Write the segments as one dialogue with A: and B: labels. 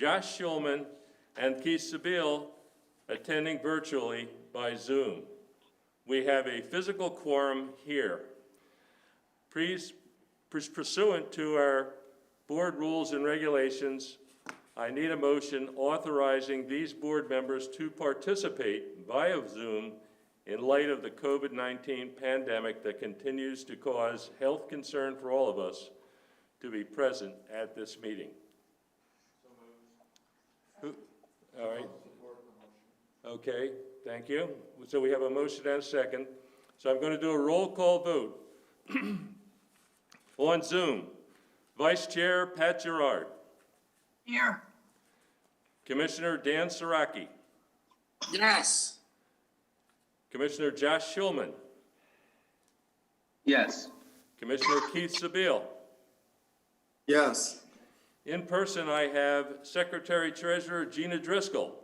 A: Josh Schulman, and Keith Sabile attending virtually by Zoom. We have a physical quorum here. Please, pursuant to our board rules and regulations, I need a motion authorizing these board members to participate via Zoom in light of the COVID-19 pandemic that continues to cause health concern for all of us to be present at this meeting. All right. Okay, thank you. So we have a motion and a second. So I'm going to do a roll call vote. On Zoom, Vice Chair Pat Gerard.
B: Here.
A: Commissioner Dan Saraki.
B: Yes.
A: Commissioner Josh Schulman.
B: Yes.
A: Commissioner Keith Sabile.
B: Yes.
A: In person, I have Secretary Treasurer Gina Driscoll.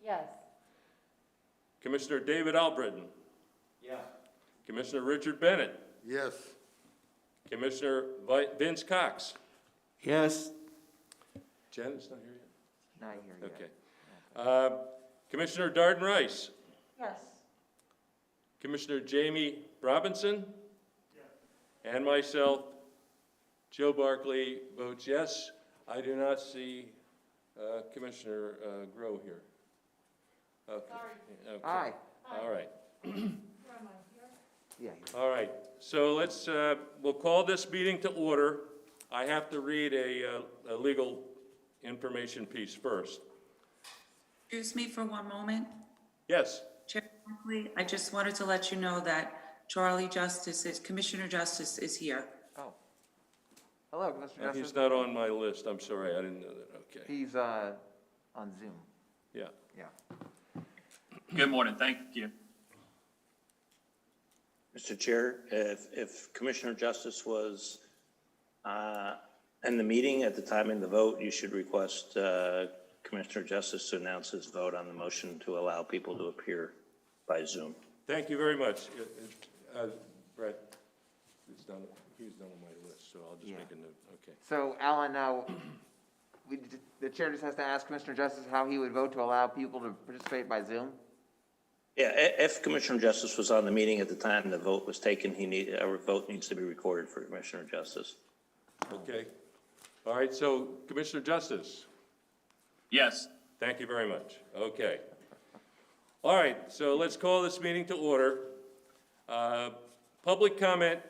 C: Yes.
A: Commissioner David Albritton.
B: Yes.
A: Commissioner Richard Bennett.
D: Yes.
A: Commissioner Vince Cox.
D: Yes.
A: Jen is not here yet?
C: Not here yet.
A: Okay. Commissioner Darden Rice.
C: Yes.
A: Commissioner Jamie Robinson. Yes. And myself, Joe Barkley, votes yes. I do not see Commissioner Grow here. Okay.
C: Sorry.
A: Okay.
C: Aye.
A: All right.
C: Yeah.
A: All right. So let's, we'll call this meeting to order. I have to read a legal information piece first.
E: Excuse me for one moment.
A: Yes.
E: Chair Barkley, I just wanted to let you know that Commissioner Justice is here.
C: Oh. Hello, Mr.
A: He's
C: Justice.
A: not on my list. I'm sorry. I didn't know that. Okay.
C: He's on Zoom.
A: Yeah.
C: Yeah.
F: Good morning, thank you.
G: Mr. Chair, if Commissioner Justice was in the meeting at the time of the vote, you should request Commissioner Justice to announce his vote on the motion to allow people to appear by Zoom.
A: Thank you very much. Brett, he's done on my list, so I'll just make a note. Okay.
C: So, Alan, the chair just has to ask Commissioner Justice how he would vote to allow people to participate by Zoom?
G: Yeah, if Commissioner Justice was on the meeting at the time the vote was taken, our vote needs to be recorded for Commissioner Justice.
A: Okay. All right. So, Commissioner Justice.
F: Yes,
A: Thank you very much. Okay. All right, so let's call this meeting to order. Public comment.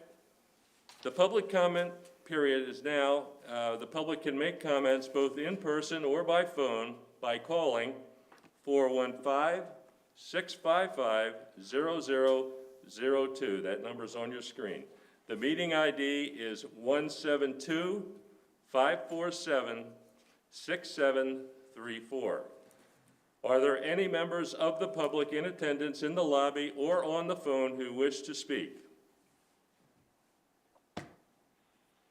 A: The public comment period is now. The public can make comments both in person or by phone by calling 415-655-0002. That number's on your screen. The meeting ID is 172-547-6734. Are there any members of the public in attendance in the lobby or on the phone who wish to speak?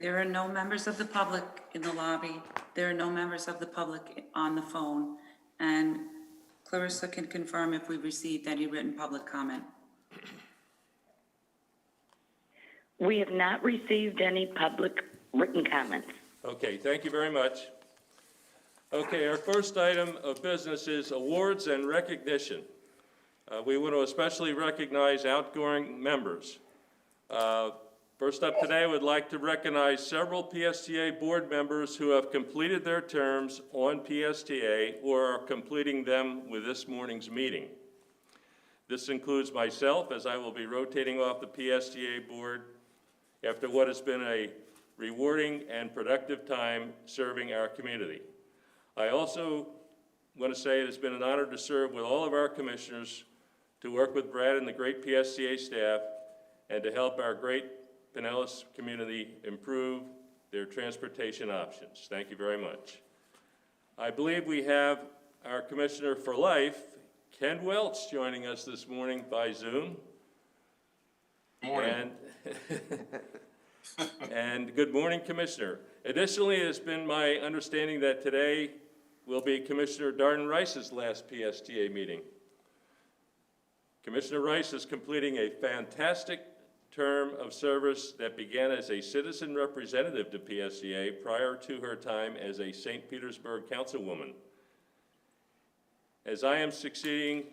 E: There are no members of the public in the lobby. There are no members of the public on the phone. And Clarissa can confirm if we received any written public comment.
H: We have not received any public written comments.
A: Okay, thank you very much. Okay, our first item of business is awards and recognition. We want to especially recognize outgoing members. First up today, I would like to recognize several PSTA board members who have completed their terms on PSTA or are completing them with this morning's meeting. This includes myself, as I will be rotating off the PSTA board after what has been a rewarding and productive time serving our community. I also want to say it has been an honor to serve with all of our commissioners, to work with Brad and the great PSTA staff, and to help our great Pinellas community improve their transportation options. Thank you very much. I believe we have our Commissioner for Life, Ken Welch, joining us this morning by Zoom.
B: Morning.
A: And good morning, Commissioner. Additionally, it has been my understanding that today will be Commissioner Darden Rice's last PSTA meeting. Commissioner Rice is completing a fantastic term of service that began as a citizen representative to PSTA prior to her time as a St. Petersburg councilwoman. As I am succeeding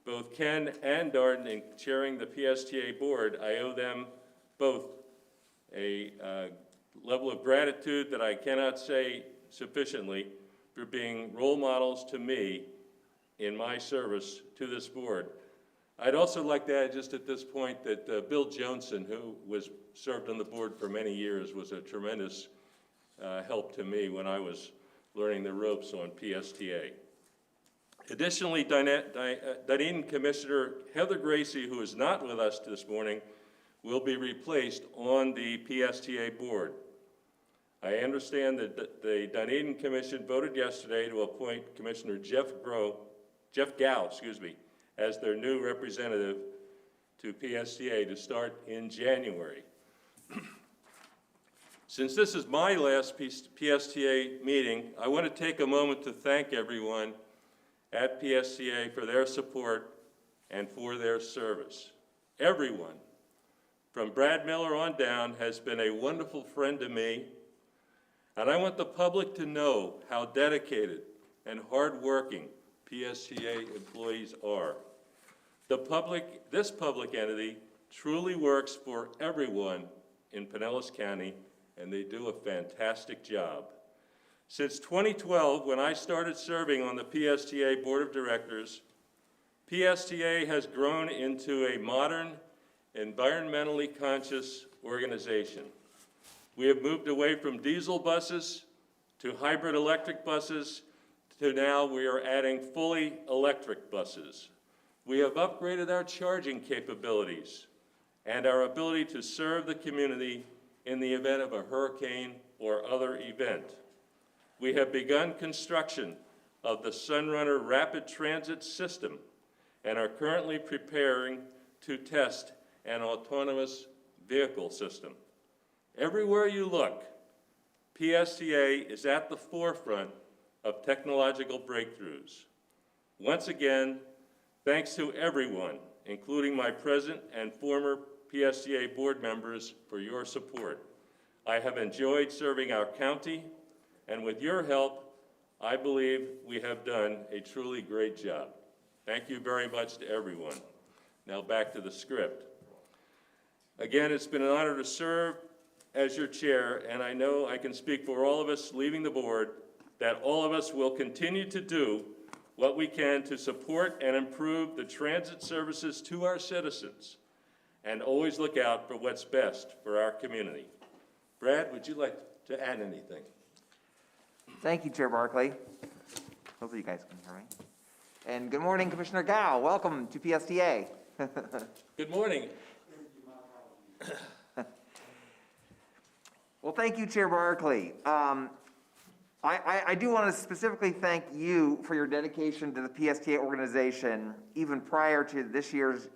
A: both Ken and Darden in chairing the PSTA board, I owe them both a level of gratitude that I cannot say sufficiently for being role models to me in my service to this board. I'd also like to add just at this point that Bill Johnson, who served on the board for many years, was a tremendous help to me when I was learning the ropes on PSTA. Additionally, Dunedin Commissioner Heather Gracie, who is not with us this morning, will be replaced on the PSTA board. I understand that the Dunedin Commission voted yesterday to appoint Commissioner Jeff Gow, as their new representative to PSTA to start in January. Since this is my last PSTA meeting, I want to take a moment to thank everyone at PSTA for their support and for their service. Everyone, from Brad Miller on down, has been a wonderful friend to me, and I want the public to know how dedicated and hardworking PSTA employees are. This public entity truly works for everyone in Pinellas County, and they do a fantastic job. Since 2012, when I started serving on the PSTA Board of Directors, PSTA has grown into a modern, environmentally conscious organization. We have moved away from diesel buses to hybrid electric buses to now we are adding fully electric buses. We have upgraded our charging capabilities and our ability to serve the community in the event of a hurricane or other event. We have begun construction of the Sunrunner Rapid Transit System and are currently preparing to test an autonomous vehicle system. Everywhere you look, PSTA is at the forefront of technological breakthroughs. Once again, thanks to everyone, including my present and former PSTA board members, for your support. I have enjoyed serving our county, and with your help, I believe we have done a truly great job. Thank you very much to everyone. Now back to the script. Again, it's been an honor to serve as your chair, and I know I can speak for all of us leaving the board that all of us will continue to do what we can to support and improve the transit services to our citizens and always look out for what's best for our community. Brad, would you like to add anything?
C: Thank you, Chair Barkley. Hopefully you guys can hear me. And good morning, Commissioner Gow. Welcome to PSTA.
A: Good morning.
C: Well, thank you, Chair Barkley. I do want to specifically thank you for your dedication to the PSTA organization, even prior to this year's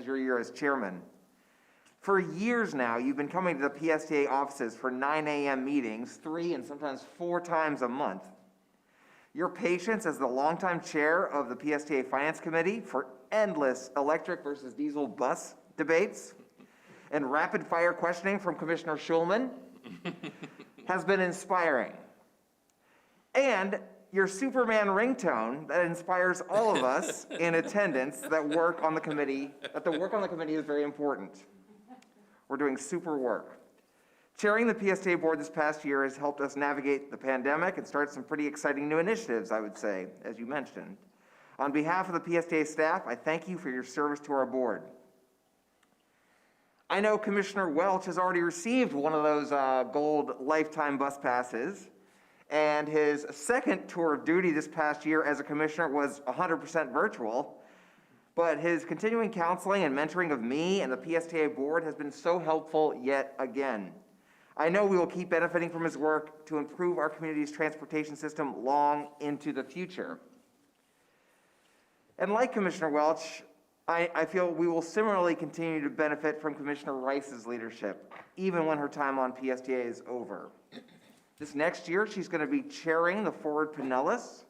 C: your year as chairman. For years now, you've been coming to the PSTA offices for 9 a.m. meetings, 3 and sometimes 4 times a month. Your patience as the longtime chair of the PSTA Finance Committee for endless electric versus diesel bus debates and rapid-fire questioning from Commissioner Schulman has been inspiring. And your Superman ringtone that inspires all of us in attendance that the work on the committee is very important. We're doing super work. Chairing the PSTA board this past year has helped us navigate the pandemic and start some pretty exciting new initiatives, I would say, as you mentioned. On behalf of the PSTA staff, I thank you for your service to our board. I know Commissioner Welch has already received one of those gold lifetime bus passes, and his second tour of duty this past year as a commissioner was 100% virtual. But his continuing counseling and mentoring of me and the PSTA board has been so helpful yet again. I know we will keep benefiting from his work to improve our community's transportation system long into the future. And like Commissioner Welch, I feel we will similarly continue to benefit from Commissioner Rice's leadership, even when her time on PSTA is over. This next year, she's going to be chairing the Forward Pinellas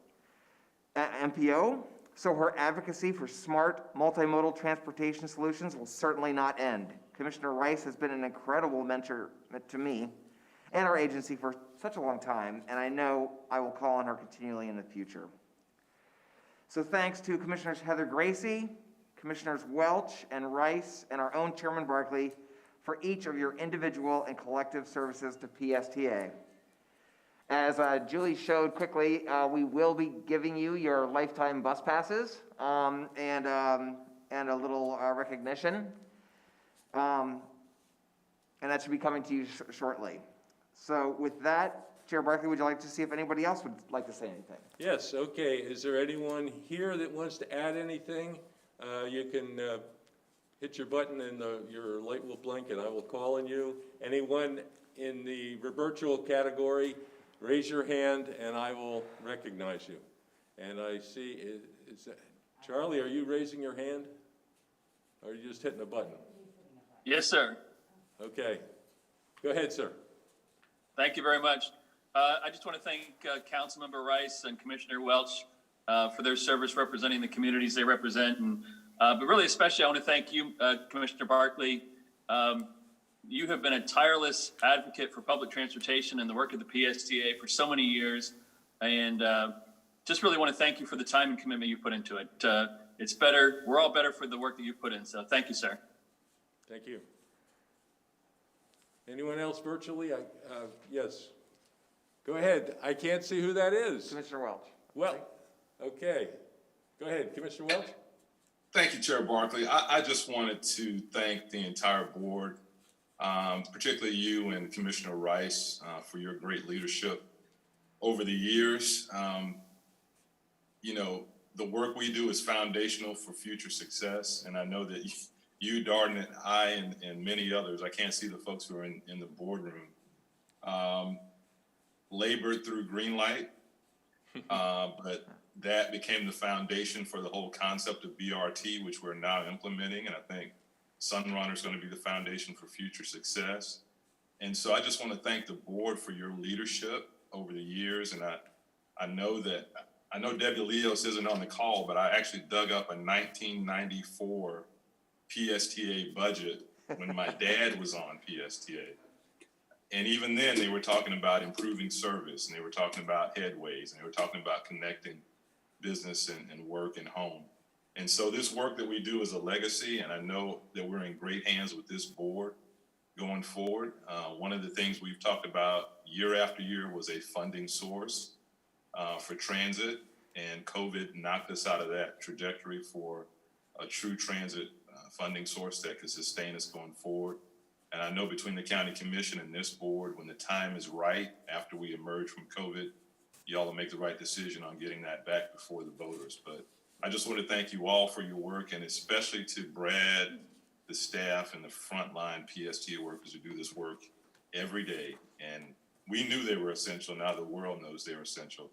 C: MPO, so her advocacy for smart multimodal transportation solutions will certainly not end. Commissioner Rice has been an incredible mentor to me and our agency for such a long time, and I know I will call on her continually in the future. So thanks to Commissioners Heather Gracie, Commissioners Welch and Rice, and our own Chairman Barkley for each of your individual and collective services to PSTA. As Julie showed quickly, we will be giving you your lifetime bus passes and a little recognition. And that should be coming to you shortly. So with that, Chair Barkley, would you like to see if anybody else would like to say anything?
A: Yes, okay. Is there anyone here that wants to add anything? You can hit your button and your light will blink and I will call on you. Anyone in the virtual category, raise your hand and I will recognize you. And I see, is that, Charlie, are you raising your hand? Or are you just hitting a button?
F: Yes, sir.
A: Okay. Go ahead, sir.
F: Thank you very much. I just want to thank Councilmember Rice and Commissioner Welch for their service representing the communities they represent. And, but really, especially, I want to thank you, Commissioner Barkley. You have been a tireless advocate for public transportation and the work of the PSTA for so many years. And just really want to thank you for the time and commitment you put into it. It's better. We're all better for the work that you put in. So thank you, sir.
A: Thank you. Anyone else virtually? Yes. Go ahead. I can't see who that is.
C: Commissioner Welch.
A: Well, okay. Go ahead, Commissioner Welch.
D: Thank you, Chair Barkley. I just wanted to thank the entire board, particularly you and Commissioner Rice, for your great leadership over the years. You know, the work we do is foundational for future success, and I know that you, Darden, and I, and many others, I can't see the folks who are in the boardroom, labored through Greenlight, but that became the foundation for the whole concept of BRT, which we're now implementing, and I think Sunrunner is going to be the foundation for future success. And so I just want to thank the board for your leadership over the years, and I know Debbie Leos isn't on the call, but I actually dug up a 1994 PSTA budget when my dad was on PSTA. And even then, they were talking about improving service, and they were talking about headways, and they were talking about connecting business and work and home. And so this work that we do is a legacy, and I know that we're in great hands with this board going forward. One of the things we've talked about year after year was a funding source for transit, and COVID knocked us out of that trajectory for a true transit funding source that could sustain us going forward. And I know between the county commission and this board, when the time is right after we emerge from COVID, y'all will make the right decision on getting that back before the voters. But I just want to thank you all for your work, and especially to Brad, the staff, and the frontline PSTA workers who do this work every day. And we knew they were essential. Now the world knows they're essential.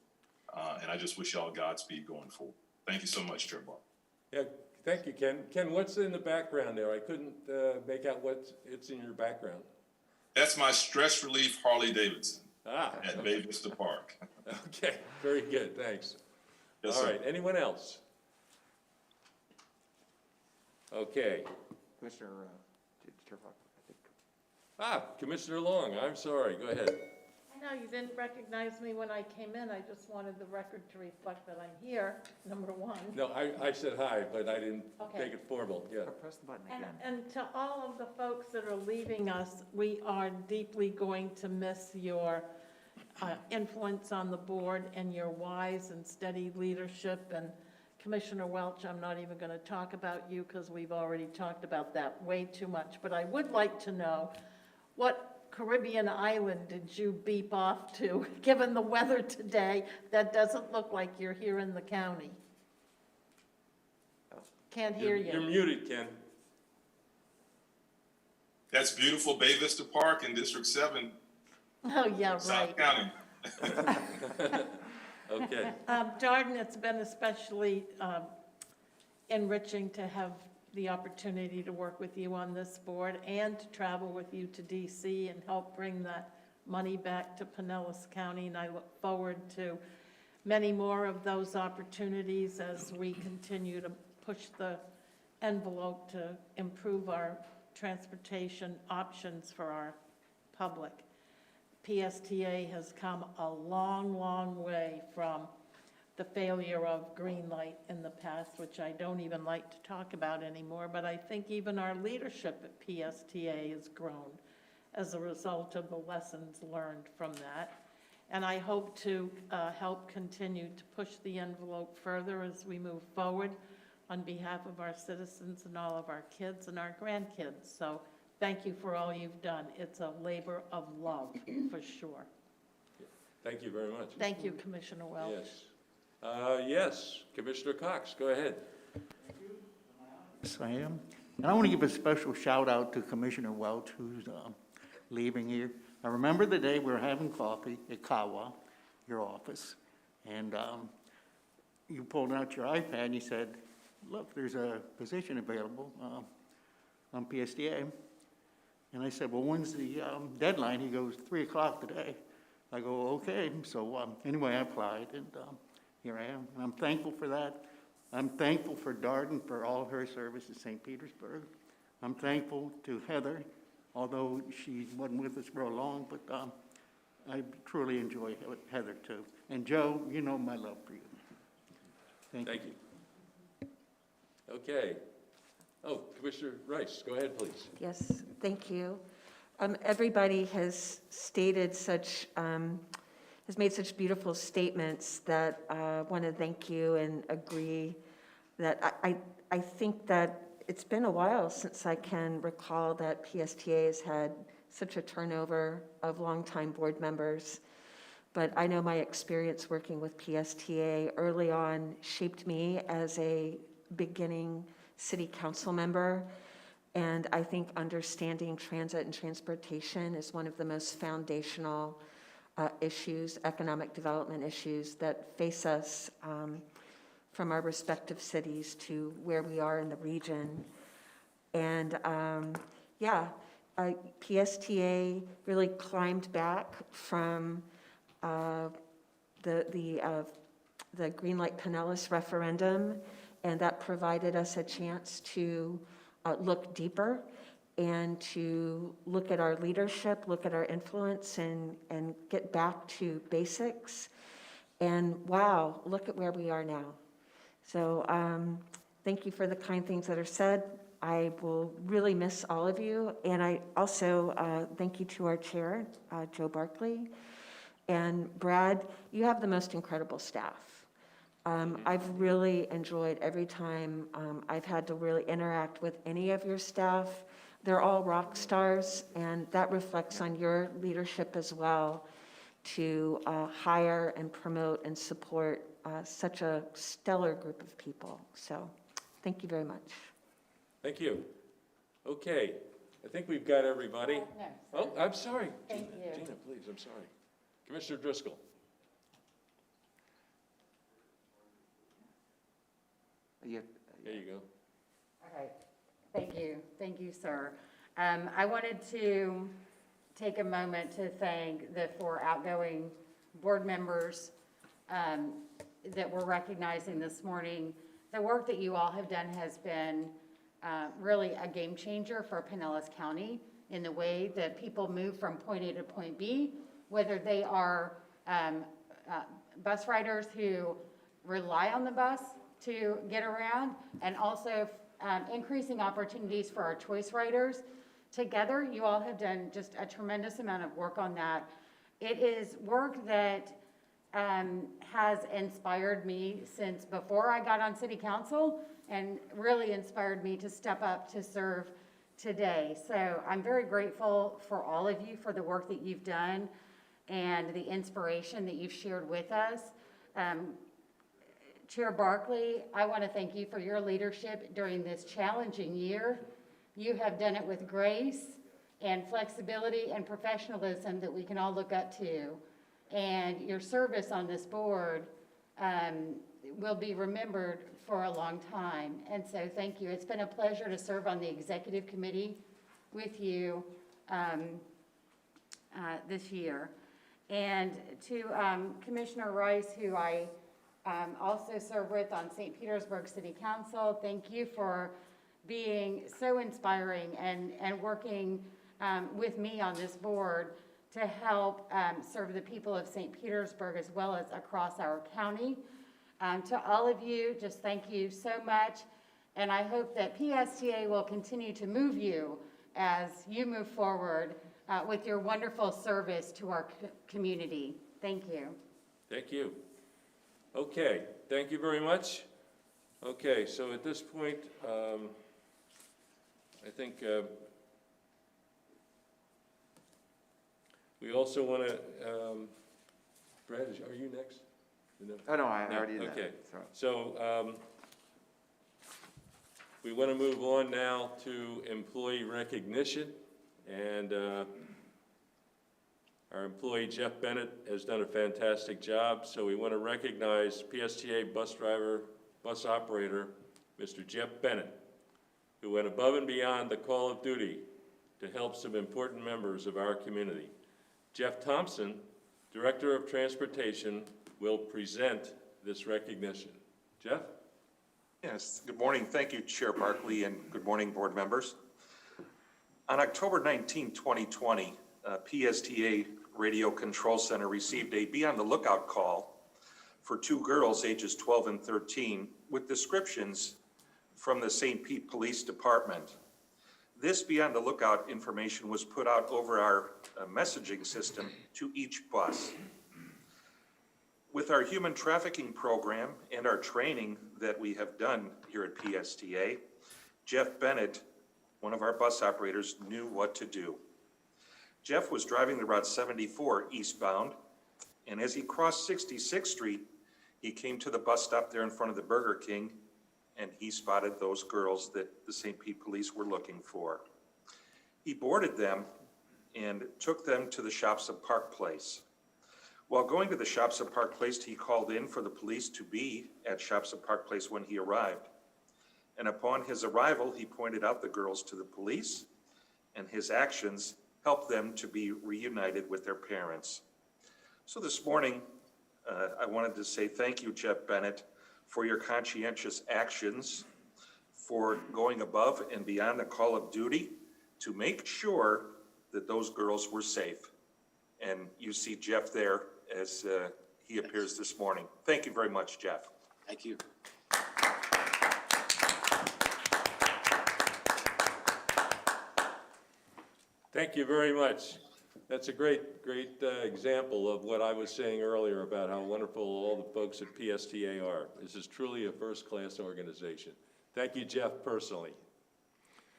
D: And I just wish y'all Godspeed going forward. Thank you so much, Chair Barr.
A: Yeah, thank you, Ken. Ken, what's in the background there? I couldn't make out it's in your background.
D: That's my stress relief Harley Davidson
A: Ah,
D: at Bay Vista Park.
A: okay, very good, thanks.
D: Yes,
A: All
D: sir.
A: right, anyone else? Okay.
C: Commissioner Chair Barkley, I think.
A: Ah, Commissioner Long, I'm sorry, go ahead.
I: I know you didn't recognize me when I came in. I just wanted the record to reflect that I'm here, number one.
A: No, I said hi, but I didn't
I: Okay.
A: make it formal, yeah.
C: Press the button
I: And,
C: again.
I: and to all of the folks that are leaving us, we are deeply going to miss your influence on the board and your wise and steady leadership. And Commissioner Welch, I'm not even going to talk about you because we've already talked about that way too much. But I would like to know, what Caribbean island did you beep off to, given the weather today? That doesn't look like you're here in the county. Can't hear
A: You're
I: you.
A: muted, Ken.
D: That's beautiful Bay Vista Park in District 7,
I: Oh, yeah, right.
D: South County.
A: Okay,
I: Darden, it's been especially enriching to have the opportunity to work with you on this board and to travel with you to DC and help bring that money back to Pinellas County. And I look forward to many more of those opportunities as we continue to push the envelope to improve our transportation options for our public. PSTA has come a long, long way from the failure of green light in the past, which I don't even like to talk about anymore, but I think even our leadership at PSTA has grown as a result of the lessons learned from that. And I hope to help continue to push the envelope further as we move forward on behalf of our citizens and all of our kids and our grandkids. So thank you for all you've done. It's a labor of love, for sure.
A: Thank you very much.
I: Thank you, Commissioner Welch.
A: Yes. Yes, Commissioner Cox, go ahead.
J: Yes, I am. And I want to give a special shout out to Commissioner Welch, who's leaving here. I remember the day we were having coffee at Kawa, your office, and you pulled out your iPad and you said, look, there's a position available on PSTA. And I said, well, when's the deadline? He goes, 3 o'clock today. I go, okay. So anyway, I applied, and here I am. And I'm thankful for that. I'm thankful for Darden for all her service in St. Petersburg. I'm thankful to Heather, although she wasn't with us real long, but I truly enjoy Heather too. And Joe, you know my love for you. Thank you.
A: Okay. Oh, Commissioner Rice, go ahead, please.
K: Yes, thank you. Everybody has stated such, has made such beautiful statements that I want to thank you and agree that I think that it's been a while since I can recall that PSTA has had such a turnover of longtime board members. But I know my experience working with PSTA early on shaped me as a beginning city council member. And I think understanding transit and transportation is one of the most foundational issues, economic development issues that face us from our respective cities to where we are in the region. And PSTA really climbed back from the Greenlight Pinellas referendum, and that provided us a chance to look deeper and to look at our leadership, look at our influence, and get back to basics. And wow, look at where we are now. So thank you for the kind things that are said. I will really miss all of you. And I also thank you to our chair, Joe Barkley. And Brad, you have the most incredible staff. I've really enjoyed every time I've had to really interact with any of your staff. They're all rock stars, and that reflects on your leadership as well to hire and promote and support such a stellar group of people. So thank you very much.
A: Thank you. Okay, I think we've got everybody.
L: No,
A: Oh, I'm sorry.
L: Thank you.
A: Gina, please, I'm sorry. Commissioner Driscoll. There you go.
L: Okay, thank you, sir. I wanted to take a moment to thank the 4 outgoing board members that we're recognizing this morning. The work that you all have done has been really a game changer for Pinellas County in the way that people move from point A to point B, whether they are bus riders who rely on the bus to get around, and also increasing opportunities for our choice riders. Together, you all have done just a tremendous amount of work on that. It is work that has inspired me since before I got on city council, and really inspired me to step up to serve today. So I'm very grateful for all of you for the work that you've done and the inspiration that you've shared with us. Chair Barkley, I want to thank you for your leadership during this challenging year. You have done it with grace and flexibility and professionalism that we can all look up to. And your service on this board will be remembered for a long time. And so thank you. It's been a pleasure to serve on the executive committee with you this year. And to Commissioner Rice, who I also serve with on St. Petersburg City Council, thank you for being so inspiring and working with me on this board to help serve the people of St. Petersburg as well as across our county. To all of you, just thank you so much. And I hope that PSTA will continue to move you as you move forward with your wonderful service to our community. Thank you.
A: Thank you. Okay, thank you very much. Okay, so at this point, I think we also want to, Brad, are you next? No.
C: Oh, no, I
A: No,
C: already did that.
A: okay.
C: Sorry.
A: So we want to move on now to employee recognition. And our employee Jeff Bennett has done a fantastic job. So we want to recognize PSTA bus operator, Mr. Jeff Bennett, who went above and beyond the call of duty to help some important members of our community. Jeff Thompson, Director of Transportation, will present this recognition. Jeff?
M: Yes, good morning. Thank you, Chair Barkley, and good morning, board members. On October 19, 2020, PSTA Radio Control Center received a Be on the Lookout call for two girls ages 12 and 13 with descriptions from the St. Pete Police Department. This Be on the Lookout information was put out over our messaging system to each bus. With our human trafficking program and our training that we have done here at PSTA, Jeff Bennett, one of our bus operators, knew what to do. Jeff was driving the Route 74 eastbound, and as he crossed 66th Street, he came to the bus stop there in front of the Burger King, and he spotted those girls that the St. Pete Police were looking for. He boarded them and took them to the shops of Park Place. While going to the shops of Park Place, he called in for the police to be at shops of Park Place when he arrived. And upon his arrival, he pointed out the girls to the police, and his actions helped them to be reunited with their parents. So this morning, I wanted to say thank you, Jeff Bennett, for your conscientious actions, for going above and beyond the call of duty to make sure that those girls were safe. And you see Jeff there as he appears this morning. Thank you very much, Jeff.
B: Thank you.
A: Thank you very much. That's a great example of what I was saying earlier about how wonderful all the folks at PSTA are. This is truly a first-class organization. Thank you, Jeff, personally.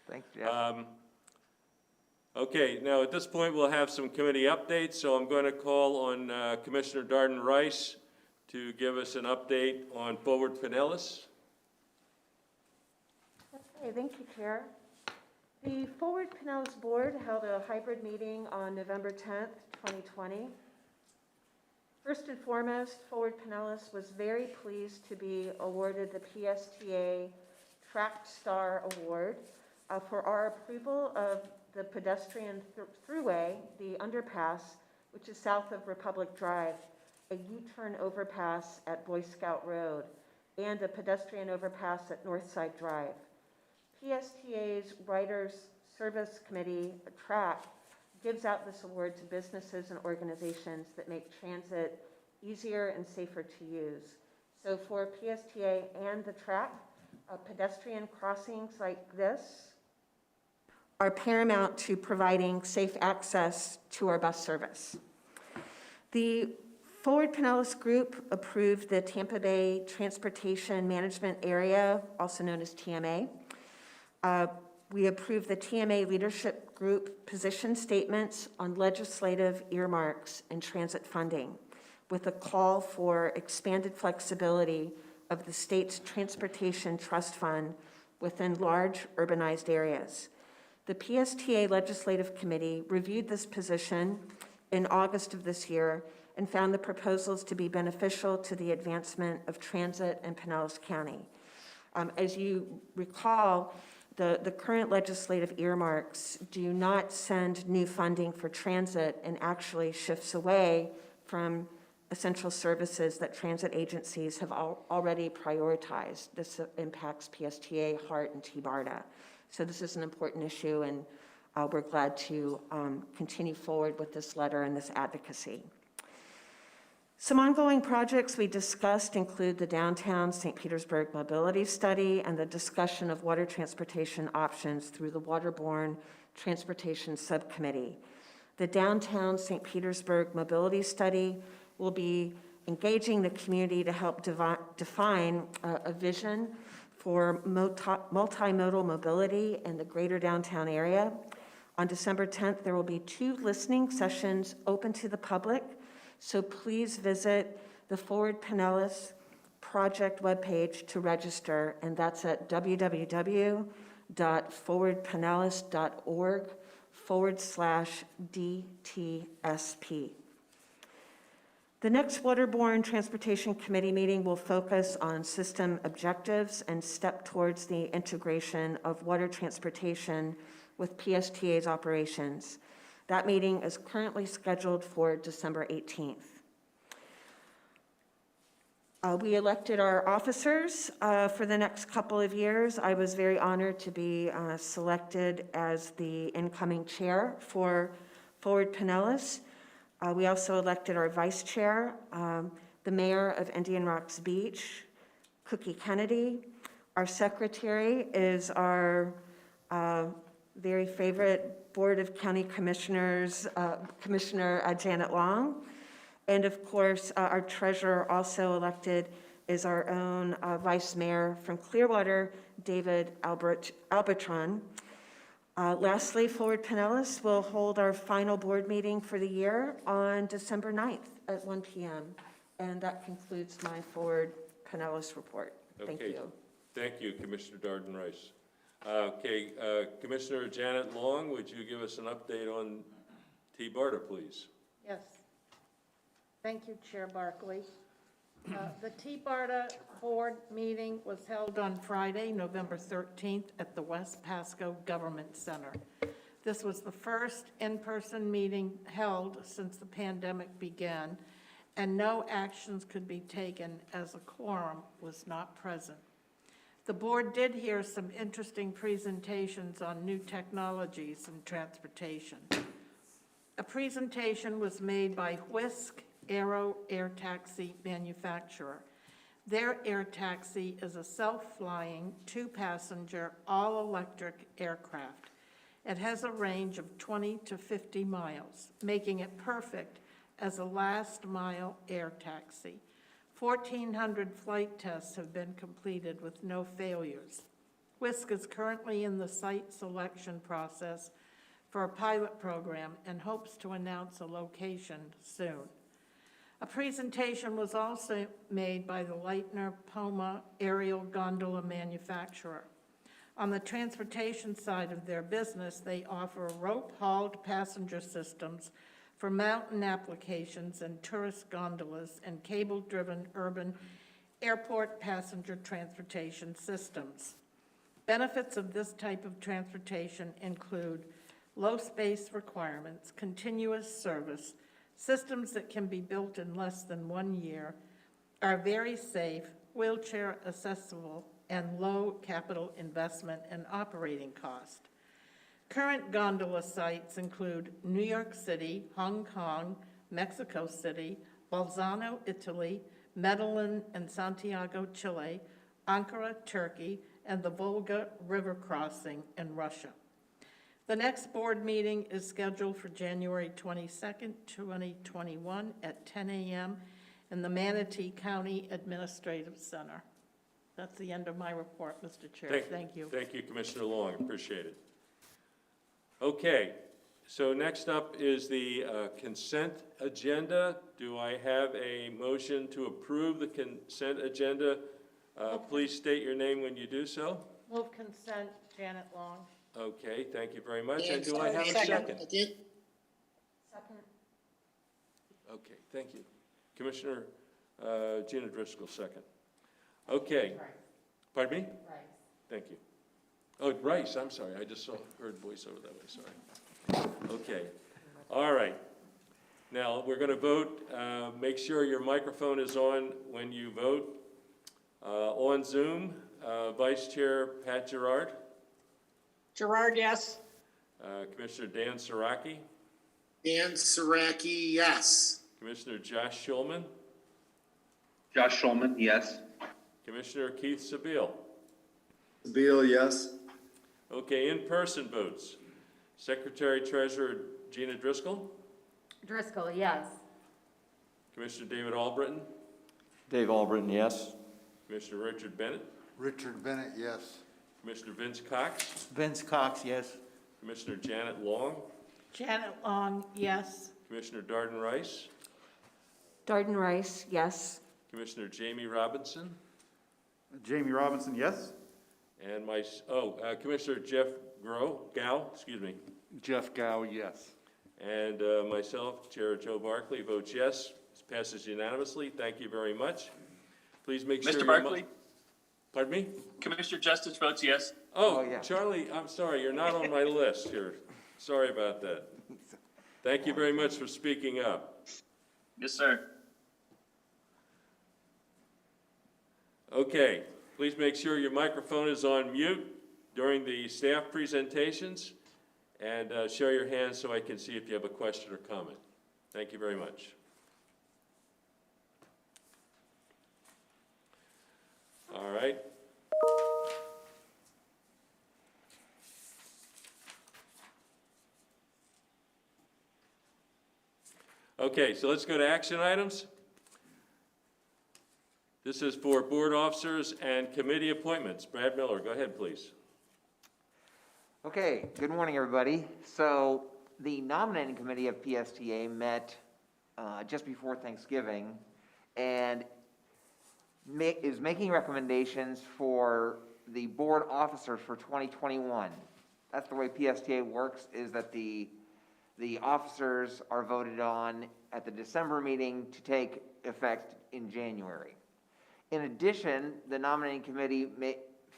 C: Thanks, Jeff.
A: Okay, now at this point, we'll have some committee updates, so I'm going to call on Commissioner Darden Rice to give us an update on Forward Pinellas.
K: Okay, thank you, Chair. The Forward Pinellas Board held a hybrid meeting on November 10th, 2020. First and foremost, Forward Pinellas was very pleased to be awarded the PSTA Track Star Award for our approval of the pedestrian thruway, the underpass, which is south of Republic Drive, a U-turn overpass at Boy Scout Road, and a pedestrian overpass at Northside Drive. PSTA's Riders Service Committee, TRAC, gives out this award to businesses and organizations that make transit easier and safer to use. So for PSTA and the TRAC, pedestrian crossings like this are paramount to providing safe access to our bus service. The Forward Pinellas Group approved the Tampa Bay Transportation Management Area, also known as TMA. We approved the TMA Leadership Group position statements on legislative earmarks and transit funding, with a call for expanded flexibility of the state's Transportation Trust Fund within large urbanized areas. The PSTA Legislative Committee reviewed this position in August of this year and found the proposals to be beneficial to the advancement of transit in Pinellas County. As you recall, the current legislative earmarks do not send new funding for transit and actually shifts away from essential services that transit agencies have already prioritized. This impacts PSTA, HART, and T-BARTA. So this is an important issue, and we're glad to continue forward with this letter and this advocacy. Some ongoing projects we discussed include the Downtown St. Petersburg Mobility Study and the discussion of water transportation options through the Waterborne Transportation Subcommittee. The Downtown St. Petersburg Mobility Study will be engaging the community to help define a vision for multimodal mobility in the greater downtown area. On December 10th, there will be 2 listening sessions open to the public, so please visit the Forward Pinellas project webpage to register, and that's at www.forwardpinellas.org/DTSP. The next Waterborne Transportation Committee meeting will focus on system objectives and step towards the integration of water transportation with PSTA's operations. That meeting is currently scheduled for December 18th. We elected our officers for the next couple of years. I was very honored to be selected as the incoming chair for Forward Pinellas. We also elected our vice chair, the mayor of Indian Rocks Beach, Cookie Kennedy. Our secretary is our very favorite Board of County Commissioners, Commissioner Janet Long. And of course, our treasurer, also elected, is our own vice mayor from Clearwater, David Albritron. Lastly, Forward Pinellas will hold our final board meeting for the year on December 9th at 1 p.m. And that concludes my Forward Pinellas report. Thank
A: Okay.
K: you.
A: Thank you, Commissioner Darden Rice. Commissioner Janet Long, would you give us an update on T-BARTA, please?
I: Yes. Thank you, Chair Barkley. The T-BARTA board meeting was held on Friday, November 13th at the West Pasco Government Center. This was the first in-person meeting held since the pandemic began, and no actions could be taken as a quorum was not present. The board did hear some interesting presentations on new technologies in transportation. A presentation was made by Whisk Aero Air Taxi manufacturer. Their air taxi is a self-flying, 2-passenger, all-electric aircraft. It has a range of 20 to 50 miles, making it perfect as a last-mile air taxi. 1,400 flight tests have been completed with no failures. Whisk is currently in the site selection process for a pilot program and hopes to announce a location soon. A presentation was also made by the Leitner Poma aerial gondola manufacturer. On the transportation side of their business, they offer rope-hauled passenger systems for mountain applications and tourist gondolas and cable-driven urban airport passenger transportation systems. Benefits of this type of transportation include low space requirements, continuous service, systems that can be built in less than 1 year, are very safe, wheelchair accessible, and low capital investment and operating cost. Current gondola sites include New York City, Hong Kong, Mexico City, Bolzano, Italy, Medellin and Santiago, Chile, Ankara, Turkey, and the Volga River crossing in Russia. The next board meeting is scheduled for January 22nd, 2021 at 10 a.m. in the Manatee County Administrative Center. That's the end of my report, Mr. Chair. Thank you.
A: Thank you, Commissioner Long, appreciate it. Okay, so next up is the consent agenda. Do I have a motion to approve the consent agenda? Please state your name when you do so.
I: Move consent, Janet Long.
A: Okay, thank you very much. And do I have a second?
B: Second.
A: Okay, thank you. Commissioner Gina Driscoll, second. Okay. Pardon me?
L: Right.
A: Thank you. Oh, Rice, I'm sorry. I just heard voiceover that way, sorry. Okay, all right. Now, we're going to vote. Make sure your microphone is on when you vote. On Zoom, Vice Chair Pat Gerard,
B: Gerard, yes.
A: Commissioner Dan Saraki,
B: Dan Saraki, yes.
A: Commissioner Josh Schulman,
N: Josh Schulman, yes.
A: Commissioner Keith Sabile.
B: Bill, yes.
A: Okay, in-person votes. Secretary Treasurer Gina Driscoll,
L: Driscoll, yes.
A: Commissioner David Albritton,
N: Dave Albritton, yes.
A: Commissioner Richard Bennett,
B: Richard Bennett, yes.
A: Commissioner Vince Cox,
J: Vince Cox, yes.
A: Commissioner Janet Long,
I: Janet Long, yes.
A: Commissioner Darden Rice,
K: Darden Rice, yes.
A: Commissioner Jamie Robinson,
B: Jamie Robinson, yes.
A: and Commissioner Jeff Gow, excuse me,
B: Jeff Gow, yes.
A: and myself, Chair Joe Barkley, votes yes. This passes unanimously. Thank you very much. Please make sure.
F: Mr. Barkley,
A: Pardon me?
F: Commissioner Justice votes yes.
A: Oh,
C: yeah.
A: Charlie, I'm sorry, you're not on my list here. Sorry about that. Thank you very much for speaking up.
F: Yes, sir.
A: Okay, please make sure your microphone is on mute during the staff presentations, and show your hand so I can see if you have a question or comment. Thank you very much. All right. Okay, so let's go to action items. This is for board officers and committee appointments. Brad Miller, go ahead, please.
C: Okay, good morning, everybody. So the nominating committee of PSTA met just before Thanksgiving and is making recommendations for the board officers for 2021. That's the way PSTA works, is that the officers are voted on at the December meeting to take effect in January. In addition, the nominating committee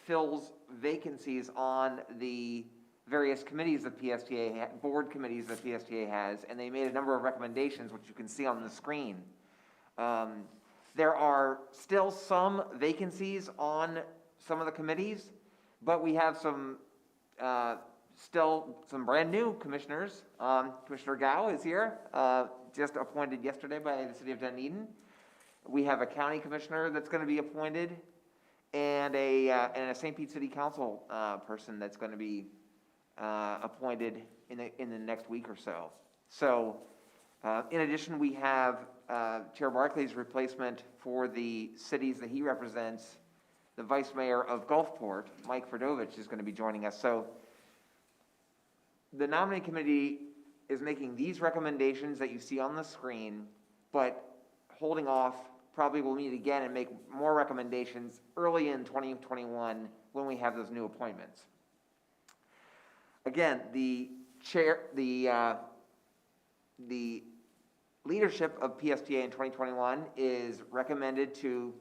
C: fills vacancies on the various committees that PSTA, board committees that PSTA has, and they made a number of recommendations, which you can see on the screen. There are still some vacancies on some of the committees, but we have some, still some brand new commissioners. Commissioner Gow is here, just appointed yesterday by the city of Dunedin. We have a county commissioner that's going to be appointed, and a St. Pete City Council person that's going to be appointed in the next week or so. So, in addition, we have Chair Barkley's replacement for the cities that he represents. The Vice Mayor of Gulfport, Mike Fredovich, is going to be joining us. So, the nominating committee is making these recommendations that you see on the screen, but holding off. Probably will meet again and make more recommendations early in 2021 when we have those new appointments. Again, the leadership of PSTA in 2021 is recommended to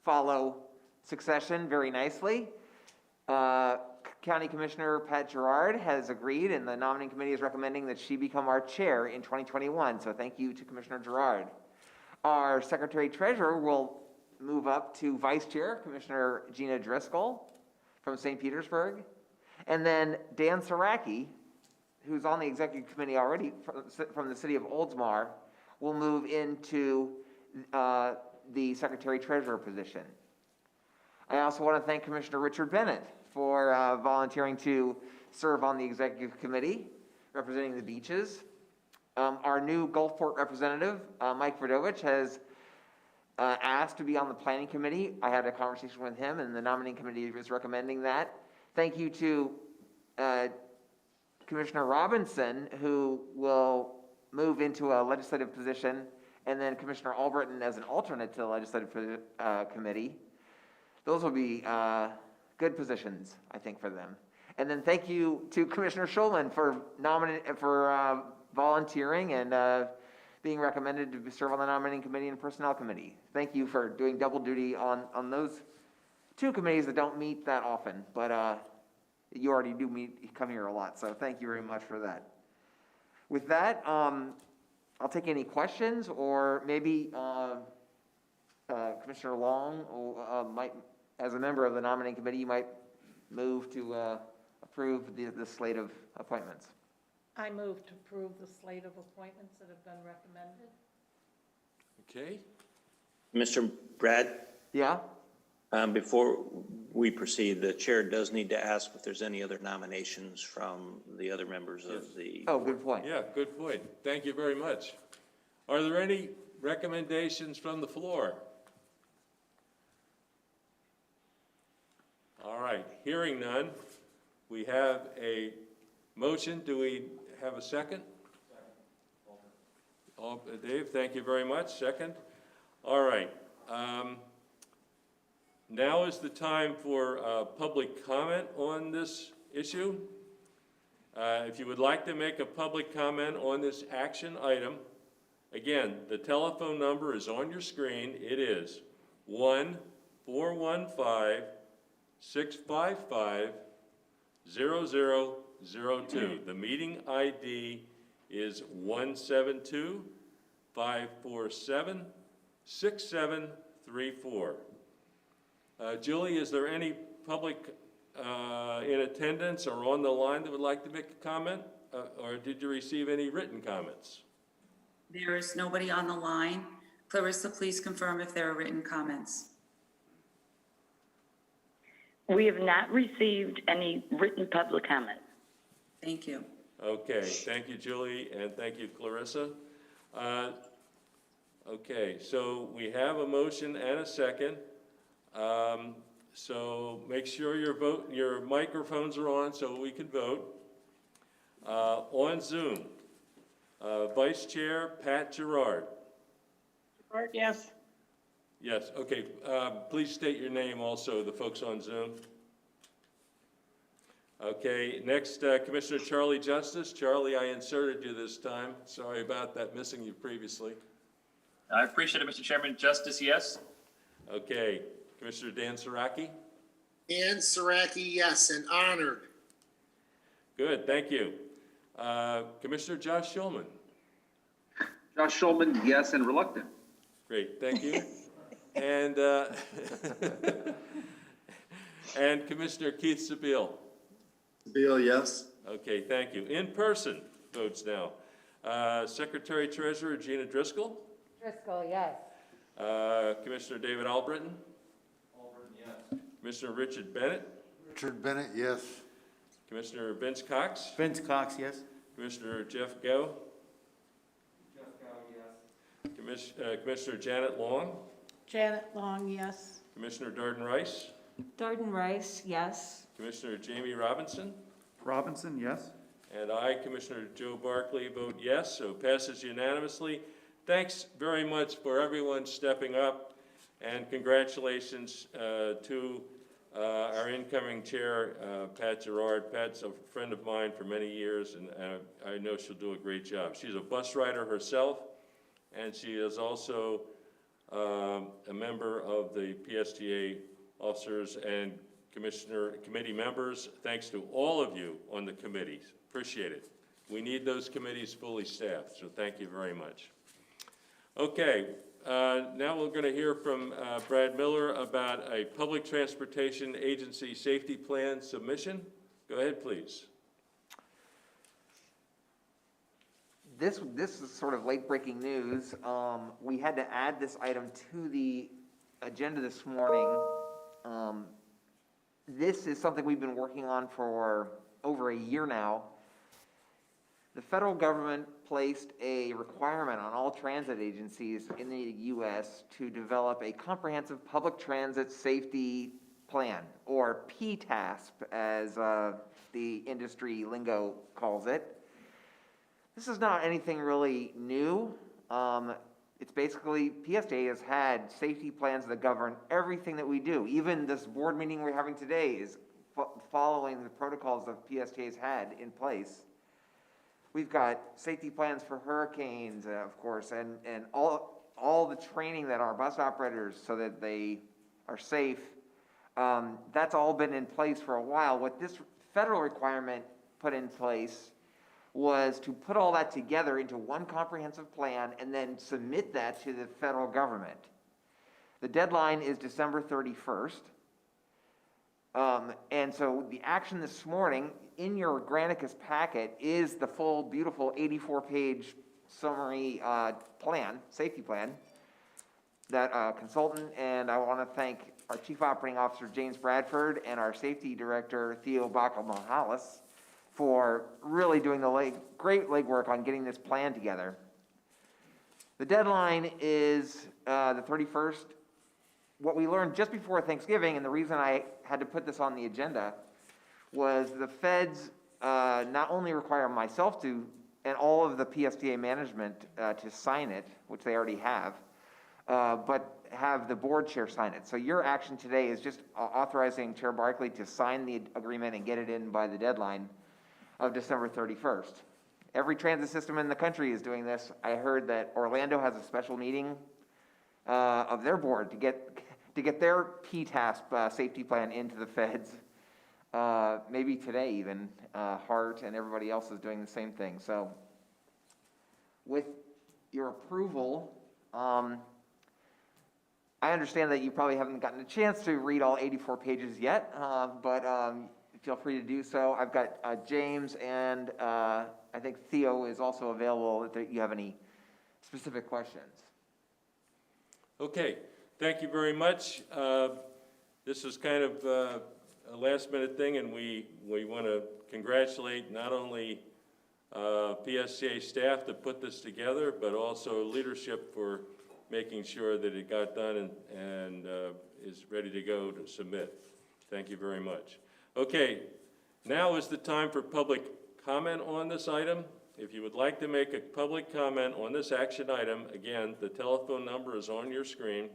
C: follow succession very nicely. County Commissioner Pat Gerard has agreed, and the nominating committee is recommending that she become our chair in 2021. So thank you to Commissioner Gerard. Our Secretary Treasurer will move up to Vice Chair, Commissioner Gina Driscoll from St. Petersburg. And then Dan Saraki, who's on the Executive Committee already from the city of Oldsmar, will move into the Secretary Treasurer position. I also want to thank Commissioner Richard Bennett for volunteering to serve on the Executive Committee representing the beaches. Our new Gulfport representative, Mike Fredovich, has asked to be on the planning committee. I had a conversation with him, and the nominating committee is recommending that. Thank you to Commissioner Robinson, who will move into a legislative position, and then Commissioner Albritton as an alternate to the legislative committee. Those will be good positions, I think, for them. And then thank you to Commissioner Schulman for volunteering and being recommended to serve on the nominating committee and personnel committee. Thank you for doing double duty on those two committees that don't meet that often, but you already do come here a lot, so thank you very much for that. With that, I'll take any questions, or maybe Commissioner Long might, as a member of the nominating committee, you might move to approve the slate of appointments.
I: I move to approve the slate of appointments that have been recommended.
A: Okay,
G: Mr. Brad,
C: Yeah?
G: before we proceed, the chair does need to ask if there's any other nominations from the other members of the.
C: Oh, good point.
A: yeah, good point. Thank you very much. Are there any recommendations from the floor? All right, hearing none, we have a motion. Do we have a second? Dave, thank you very much. Second? All right. Now is the time for public comment on this issue. If you would like to make a public comment on this action item, again, the telephone number is on your screen. It is 1-415-655-0002. The meeting ID is 172-547-6734. Julie, is there any public in attendance or on the line that would like to make a comment? Or did you receive any written comments?
E: There is nobody on the line. Clarissa, please confirm if there are written comments.
H: We have not received any written public comment.
E: Thank you.
A: Okay, thank you, Julie, and thank you, Clarissa. Okay, so we have a motion and a second. So make sure your microphones are on so we can vote. On Zoom, Vice Chair Pat Gerard.
I: Gerard, yes.
A: Yes, okay, please state your name also, the folks on Zoom. Okay, next, Commissioner Charlie Justice. Charlie, I inserted you this time. Sorry about that, missing you previously.
F: I appreciate it, Mr. Chairman. Justice, yes.
A: Okay, Commissioner Dan Saraki.
O: Dan Saraki, yes, and honored.
A: Good, thank you. Commissioner Josh Schulman.
N: Josh Schulman, yes, and reluctant.
A: Great, thank you. And, and Commissioner Keith Sabile.
B: Bill, yes.
A: Okay, thank you. In person votes now. Secretary Treasurer Gina Driscoll.
L: Driscoll, yes.
A: Commissioner David Albritton. Albritton, yes. Commissioner Richard Bennett.
B: Richard Bennett, yes.
A: Commissioner Vince Cox.
J: Vince Cox, yes.
A: Commissioner Jeff Gow. Jeff Gow, yes. Commissioner Janet Long.
I: Janet Long, yes.
A: Commissioner Darden Rice.
K: Darden Rice, yes.
A: Commissioner Jamie Robinson.
B: Robinson, yes.
A: And I, Commissioner Joe Barkley, vote yes, so passes unanimously. Thanks very much for everyone stepping up, and congratulations to our incoming chair, Pat Gerard. Pat's a friend of mine for many years, and I know she'll do a great job. She's a bus rider herself, and she is also a member of the PSTA officers and committee members. Thanks to all of you on the committees. Appreciate it. We need those committees fully staffed, so thank you very much. Okay, now we're going to hear from Brad Miller about a public transportation agency safety plan submission. Go ahead, please.
C: This is sort of late-breaking news. We had to add this item to the agenda this morning. This is something we've been working on for over a year now. The federal government placed a requirement on all transit agencies in the U.S. to develop a comprehensive public transit safety plan, or PTASP, as the industry lingo calls it. This is not anything really new. It's basically, PSTA has had safety plans that govern everything that we do. Even this board meeting we're having today is following the protocols that PSTA's had in place. We've got safety plans for hurricanes, of course, and all the training that our bus operators, so that they are safe. That's all been in place for a while. What this federal requirement put in place was to put all that together into one comprehensive plan and then submit that to the federal government. The deadline is December 31st. And so the action this morning in your Granicus packet is the full, beautiful 84-page summary plan, safety plan, that consultant, and I want to thank our Chief Operating Officer, James Bradford, and our Safety Director, Theo Bacal-Mohalis, for really doing the great legwork on getting this plan together. The deadline is the 31st. What we learned just before Thanksgiving, and the reason I had to put this on the agenda, was the feds not only require myself to, and all of the PSTA management to sign it, which they already have, but have the board chair sign it. So your action today is just authorizing Chair Barkley to sign the agreement and get it in by the deadline of December 31st. Every transit system in the country is doing this. I heard that Orlando has a special meeting of their board to get their PTASP safety plan into the feds. Maybe today even, Hart and everybody else is doing the same thing. So with your approval, I understand that you probably haven't gotten a chance to read all 84 pages yet, but feel free to do so. I've got James and I think Theo is also available if you have any specific questions.
A: Okay, thank you very much. This is kind of a last-minute thing, and we want to congratulate not only PSTA staff to put this together, but also leadership for making sure that it got done and is ready to go to submit. Thank you very much. Okay, now is the time for public comment on this item. If you would like to make a public comment on this action item, again, the telephone number is on your screen,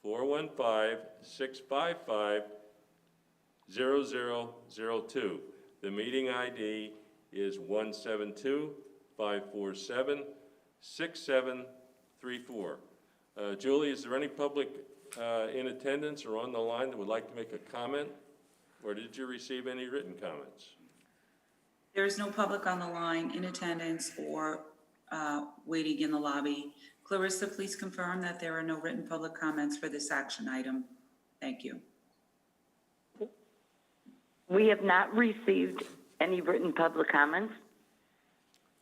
A: 1-415-655-0002. The meeting ID is 172-547-6734. Julie, is there any public in attendance or on the line that would like to make a comment? Or did you receive any written comments?
E: There is no public on the line, in attendance, or waiting in the lobby. Clarissa, please confirm that there are no written public comments for this action item. Thank you.
H: We have not received any written public comments.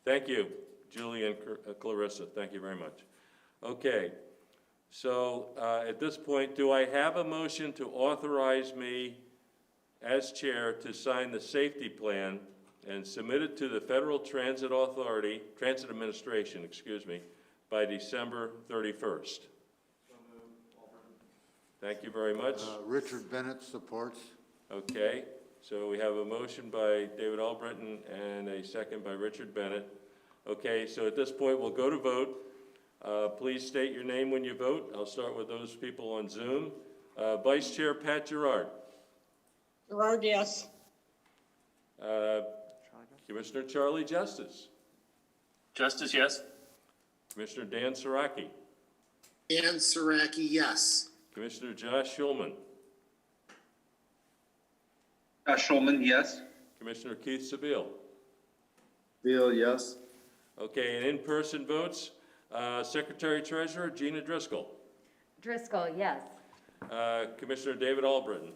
A: Thank you, Julie and Clarissa. Thank you very much. Okay, so at this point, do I have a motion to authorize me as chair to sign the safety plan and submit it to the Federal Transit Authority, Transit Administration, excuse me, by December 31st? Thank you very much.
B: Richard Bennett supports.
A: Okay, so we have a motion by David Albritton and a second by Richard Bennett. Okay, so at this point, we'll go to vote. Please state your name when you vote. I'll start with those people on Zoom. Vice Chair Pat Gerard.
O: Gerard, yes.
A: Commissioner Charlie Justice.
F: Justice, yes.
A: Commissioner Dan Saraki.
O: Dan Saraki, yes.
A: Commissioner Josh Schulman.
N: Josh Schulman, yes.
A: Commissioner Keith Sabile.
B: Beal, yes.
A: Okay, and in-person votes, Secretary Treasurer Gina Driscoll.
L: Driscoll, yes.
A: Commissioner David Albritton.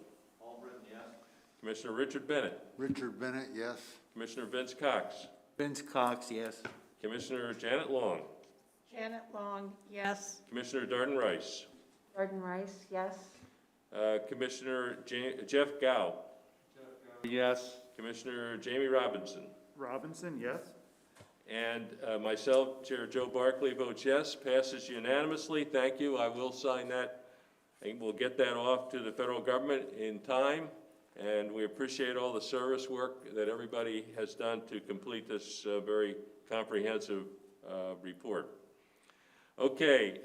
A: Commissioner Richard Bennett.
B: Richard Bennett, yes.
A: Commissioner Vince Cox.
J: Vince Cox, yes.
A: Commissioner Janet Long.
I: Janet Long, yes.
A: Commissioner Darden Rice.
K: Jordan Rice, yes.
A: Commissioner Jeff Gow.
J: Yes.
A: Commissioner Jamie Robinson.
B: Robinson, yes.
A: And myself, Chair Joe Barkley, votes yes. Passes unanimously. Thank you. I will sign that. And we'll get that off to the federal government in time. And we appreciate all the service work that everybody has done to complete this very comprehensive report. Okay,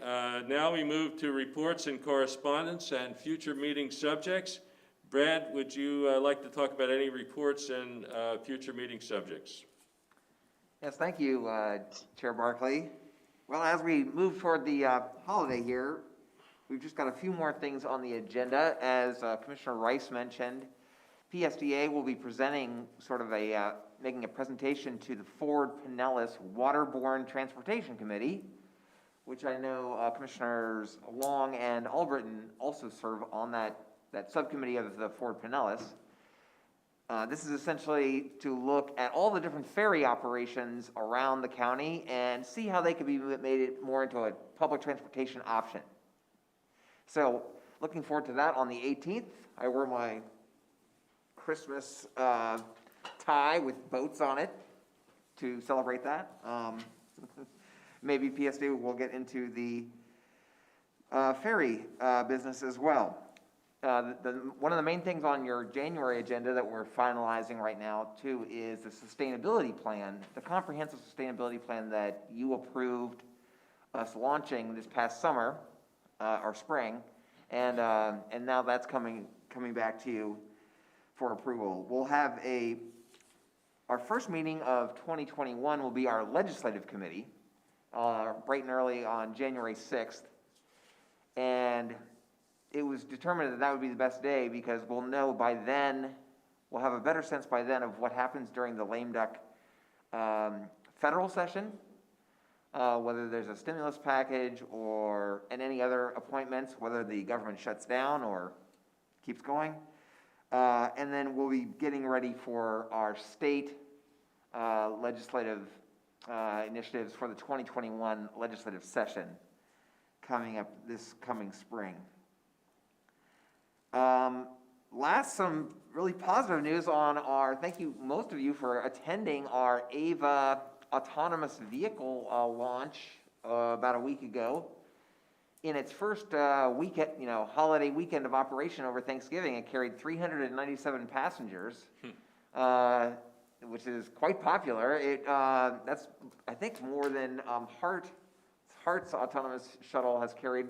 A: now we move to reports and correspondence and future meeting subjects. Brad, would you like to talk about any reports and future meeting subjects?
C: Yes, thank you, Chair Barkley. Well, as we move toward the holiday here, we've just got a few more things on the agenda. As Commissioner Rice mentioned, PSDA will be presenting sort of making a presentation to the Ford Pinellas Waterborne Transportation Committee, which I know Commissioners Long and Albritton also serve on that subcommittee of the Ford Pinellas. This is essentially to look at all the different ferry operations around the county and see how they could be made it more into a public transportation option. So, looking forward to that on the 18th. I wear my Christmas tie with boats on it to celebrate that. Maybe PSD will get into the ferry business as well. One of the main things on your January agenda that we're finalizing right now too is the sustainability plan, the comprehensive sustainability plan that you approved us launching this past summer, or spring, and now that's coming back to you for approval. We'll have our first meeting of 2021 will be our legislative committee, bright and early on January 6th. And it was determined that would be the best day because we'll know by then, we'll have a better sense by then of what happens during the lame duck federal session, whether there's a stimulus package and any other appointments, whether the government shuts down or keeps going. And then we'll be getting ready for our state legislative initiatives for the 2021 legislative session coming up this coming spring. Some really positive news on thank you most of you for attending our AVA autonomous vehicle launch about a week ago. In its first weekend, holiday weekend of operation over Thanksgiving, it carried 397 passengers, which is quite popular. That's, I think, more than Heart's autonomous shuttle has carried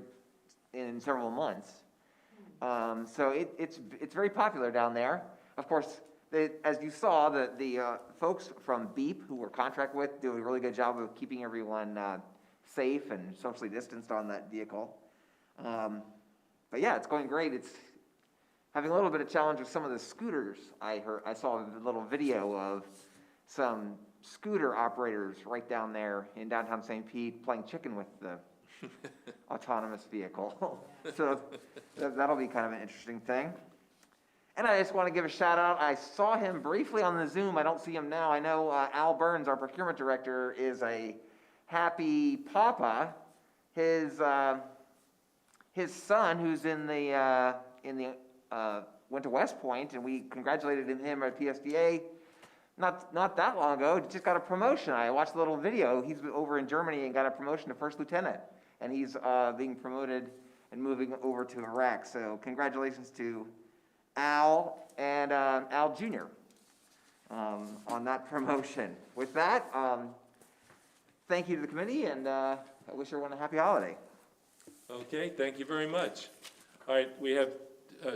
C: in several months. So it's very popular down there. Of course, as you saw, the folks from Beep, who we're contract with, do a really good job of keeping everyone safe and socially distanced on that vehicle. But yeah, it's going great. It's having a little bit of challenge with some of the scooters. I saw a little video of some scooter operators right down there in downtown St. Pete playing chicken with the autonomous vehicle. So that'll be kind of an interesting thing. And I just want to give a shout out. I saw him briefly on the Zoom. I don't see him now. I know Al Burns, our procurement director, is a happy papa. His son, who's went to West Point, and we congratulated him at PSDA not that long ago. He just got a promotion. I watched a little video. He's over in Germany and got a promotion to first lieutenant, and he's being promoted and moving over to Iraq. So congratulations to Al and Al Jr. On that promotion. With that, thank you to the committee, and I wish everyone a happy holiday.
A: Okay, thank you very much. All right, we have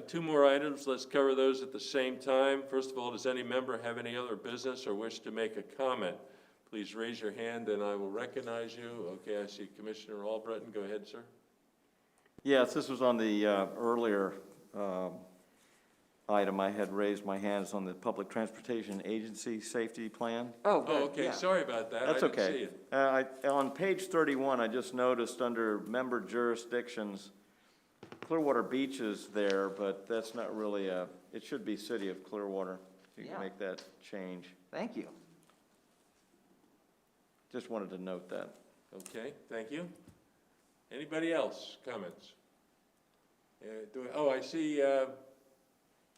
A: two more items. Let's cover those at the same time. First of all, does any member have any other business or wish to make a comment? Please raise your hand and I will recognize you. Okay, I see Commissioner Albritton. Go ahead, sir.
P: Yes, this was on the earlier item. I had raised my hands on the Public Transportation Agency Safety Plan.
C: Oh, good.
A: Okay,
C: Yeah.
A: sorry about that.
P: That's
A: I didn't
P: okay.
A: see it.
P: On page 31, I just noticed under member jurisdictions, Clearwater Beach is there, but that's not really it should be City of Clearwater. You can
C: Yeah.
P: make that change.
C: Thank you.
P: Just wanted to note that.
A: Okay, thank you. Anybody else, comments? I see,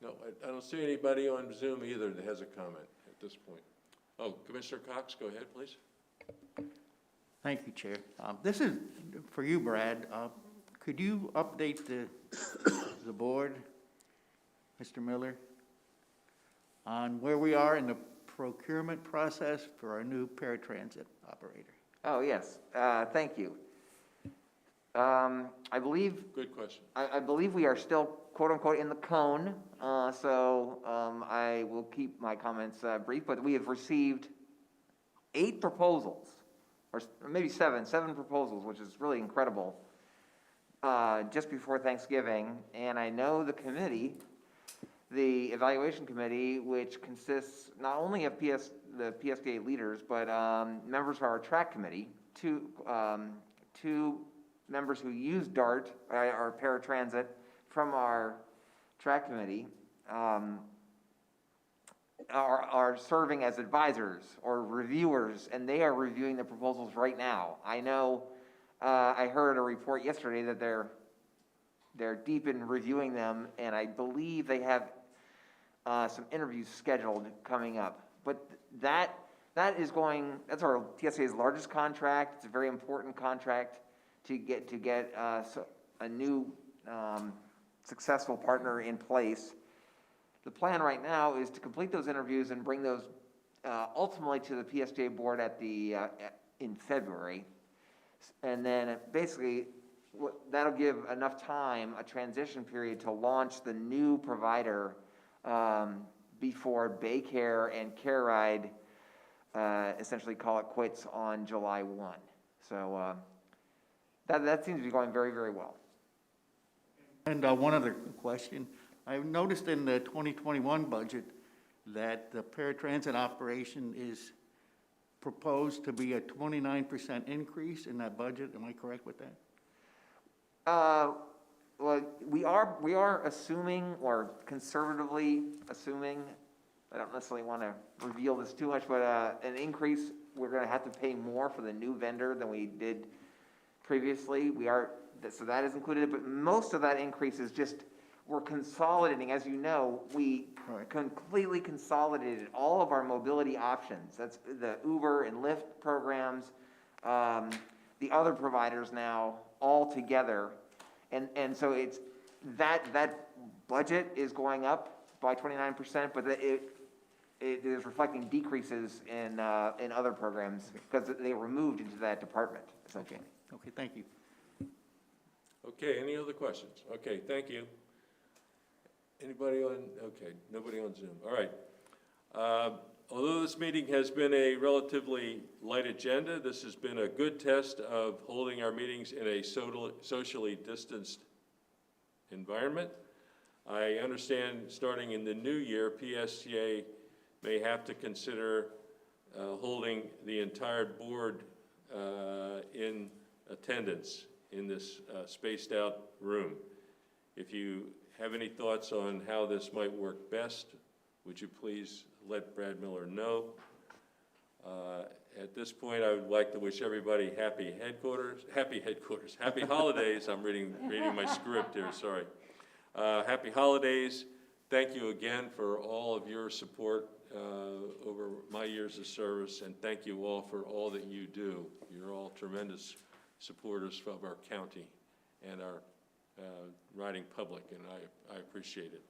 A: no, I don't see anybody on Zoom either that has a comment at this point. Oh, Commissioner Cox, go ahead, please.
J: Thank you, Chair. This is for you, Brad. Could you update the board, Mr. Miller, on where we are in the procurement process for our new paratransit operator?
C: Oh, yes. Thank you. I believe
A: Good question.
C: I believe we are still, quote unquote, in the cone, so I will keep my comments brief, but we have received 8 proposals, or maybe 7 proposals, which is really incredible, just before Thanksgiving, and I know the committee the evaluation committee, which consists not only of the PSTA leaders, but members of our track committee, two members who use DART, our paratransit, from our track committee, are serving as advisors or reviewers, and they are reviewing the proposals right now. I know, I heard a report yesterday that they're deep in reviewing them, and I believe they have some interviews scheduled coming up. But that's our TSA's largest contract. It's a very important contract to get a new successful partner in place. The plan right now is to complete those interviews and bring those ultimately to the PSTA board in February. And then basically, that'll give enough time, a transition period, to launch the new provider before Baycare and CareRide essentially call it quits on July 1. So that seems to be going very, very well.
J: And one other question. I've noticed in the 2021 budget that the paratransit operation is proposed to be a 29% increase in that budget. Am I correct with that?
C: Well, we are assuming, or conservatively assuming, I don't necessarily want to reveal this too much, but an increase. We're going to have to pay more for the new vendor than we did previously. So that is included, but most of that increase is just, we're consolidating. As you know, we completely consolidated all of our mobility options. That's the Uber and Lyft programs, the other providers now all together. And so it's that budget is going up by 29%, but it is reflecting decreases in other programs because they were moved into that department, essentially.
J: Okay, thank you.
A: Okay, any other questions? Okay, thank you. Anybody on, okay, nobody on Zoom. All right. Although this meeting has been a relatively light agenda, this has been a good test of holding our meetings in a socially distanced environment. I understand starting in the new year, PSTA may have to consider holding the entire board in attendance in this spaced out room. If you have any thoughts on how this might work best, would you please let Brad Miller know? At this point, I would like to wish everybody happy holidays. I'm reading my script here, sorry. Happy holidays. Thank you again for all of your support over my years of service, and thank you all for all that you do. You're all tremendous supporters of our county and our riding public, and I appreciate it.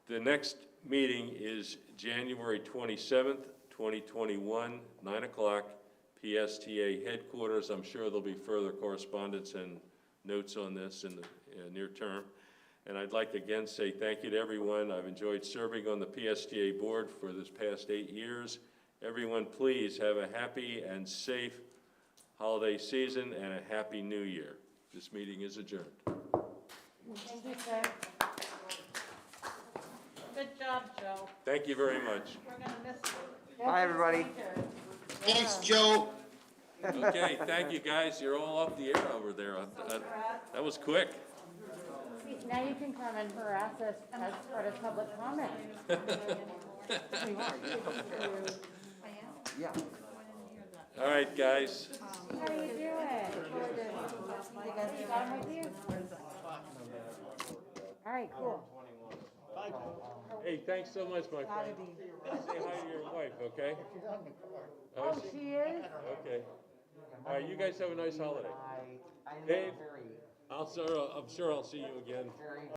A: The next meeting is January 27th, 2021, 9 o'clock, PSTA headquarters. I'm sure there'll be further correspondence and notes on this in the near term. And I'd like to again say thank you to everyone. I've enjoyed serving on the PSTA board for this past 8 years. Everyone, please have a happy and safe holiday season and a happy new year. This meeting is adjourned.
I: Thank you, sir. Good job, Joe.
A: Thank you very much.
I: We're going to miss you.
C: Bye, everybody.
O: Thanks, Joe.
A: Okay, thank you, guys. You're all off the air over there. That was quick.
L: Now you can come and harass us as part of public comment.
C: Yeah.
L: All
A: right, guys.
L: How are you doing? Done with you? All right, cool.
A: Hey, thanks so much, my friend. Say hi to your wife, okay?
L: Oh, she is?
A: Okay. All right, you guys have a nice holiday. Dave, I'm sure I'll see you again.